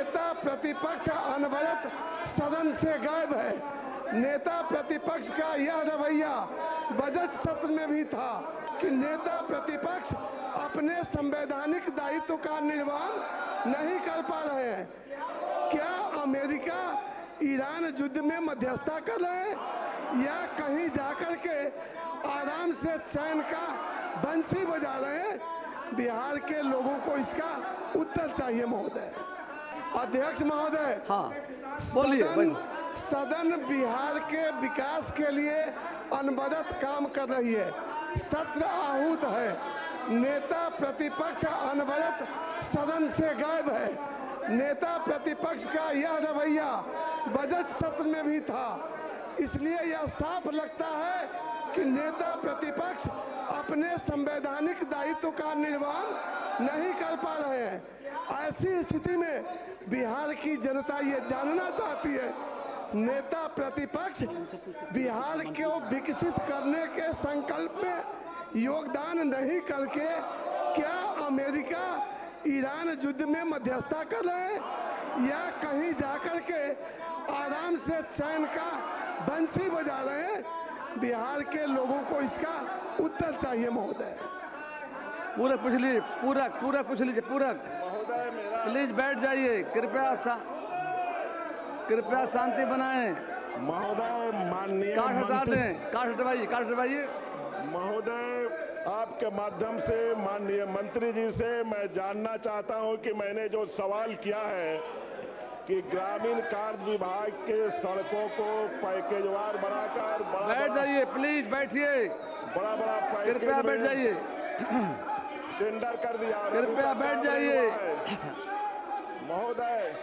नेता प्रतिपक्ष अनवरत सदन से गायब है। नेता प्रतिपक्ष का यह रवैया बजट सत्र में भी था कि नेता प्रतिपक्ष अपने संवैधानिक दायित्व का निर्वहन नहीं कर पा रहे हैं। क्या अमेरिका ईरान युद्ध में मध्यस्थता कर रहे हैं या कहीं जाकर के आराम से चैन का बंसी बजा रहे हैं? बिहार के लोगों को इसका उत्तर चाहिए महोदय। अध्यक्ष महोदय, हाँ बोलिए। सदन बिहार के विकास के लिए अनवरत काम कर रही है। सत्र आहूत है। नेता प्रतिपक्ष अनवरत सदन से गायब है। नेता प्रतिपक्ष का यह रवैया बजट सत्र में भी था। इसलिए यह साफ लगता है कि नेता प्रतिपक्ष अपने संवैधानिक दायित्व का निर्वहन नहीं कर पा रहे हैं। ऐसी स्थिति में बिहार की जनता ये जानना चाहती है, नेता प्रतिपक्ष बिहार को विकसित करने के संकल्प में योगदान नहीं करके क्या अमेरिका ईरान युद्ध में मध्यस्थता कर रहे हैं या कहीं जाकर के आराम से चैन का बंसी बजा रहे हैं? बिहार के लोगों को इसका उत्तर चाहिए महोदय। पूरा पूछ लीजिए, पूरा पूछ लीजिए, पूरा। प्लीज बैठ जाइए, कृपया शांति बनाएं। महोदय, माननीय काट हटा दें, काट हटवाइए। महोदय, आपके माध्यम से माननीय मंत्री जी से मैं जानना चाहता हूं कि मैंने जो सवाल किया है कि ग्रामीण कार्य विभाग के सड़कों को पैकेजवार बनाकर बैठ जाइए, प्लीज बैठिए, बड़ा कृपया बैठ जाइए, टेंडर कर दिया। कृपया बैठ जाइए। महोदय,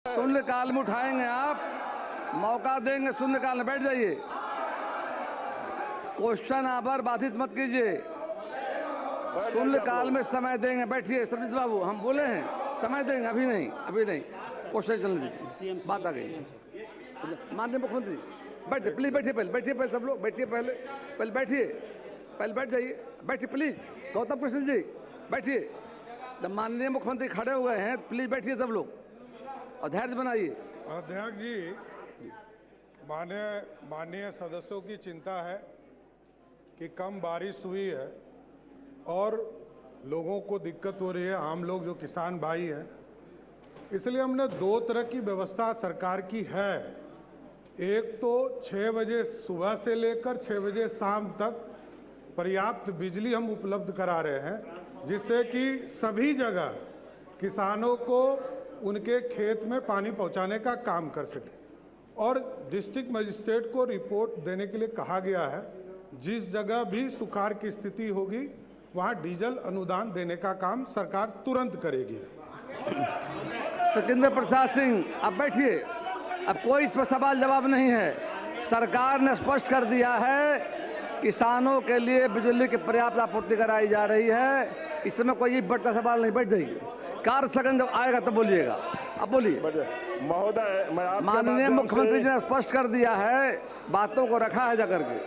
शून्यकाल में उठाएंगे, आप मौका देंगे शून्यकाल में। बैठ जाइए। क्वेश्चन आवर बाधित मत कीजिए, शून्यकाल में समय देंगे। बैठिए सरजीत बाबू, हम बोले हैं समय देंगे, अभी नहीं। क्वेश्चन चलने दीजिए, बात आ गई। माननीय मुख्यमंत्री बैठिए, प्लीज बैठिए, पहले सब लोग बैठिए, पहले बैठ जाइए, बैठिए प्लीज। गौतम कृष्ण जी बैठिए। जब माननीय मुख्यमंत्री खड़े हुए हैं, प्लीज बैठिए सब लोग और धैर्य बनाइए। अध्यक्ष जी, माननीय सदस्यों की चिंता है कि कम बारिश हुई है और लोगों को दिक्कत हो रही है, आम लोग जो किसान भाई हैं। इसलिए हमने दो तरह की व्यवस्था सरकार की है। एक तो 6 बजे सुबह से लेकर 6 बजे शाम तक पर्याप्त बिजली हम उपलब्ध करा रहे हैं, जिससे कि सभी जगह किसानों को उनके खेत में पानी पहुंचाने का काम कर सके। और डिस्ट्रिक्ट मजिस्ट्रेट को रिपोर्ट देने के लिए कहा गया है। जिस जगह भी सुखाड़ की स्थिति होगी वहां डीजल अनुदान देने का काम सरकार तुरंत करेगी। सचिंद्र प्रसाद सिंह, अब बैठिए। अब कोई इस पर सवाल जवाब नहीं है। सरकार ने स्पष्ट कर दिया है किसानों के लिए बिजली की पर्याप्त आपूर्ति कराई जा रही है। इस समय कोई बढ़ता सवाल नहीं। बैठ जाइए, कार्य स्थगन जब आएगा तब बोलिएगा। अब बोलिए। महोदय, मैं आपके माननीय मुख्यमंत्री जी ने स्पष्ट कर दिया है, बातों को रखा है जाकर के।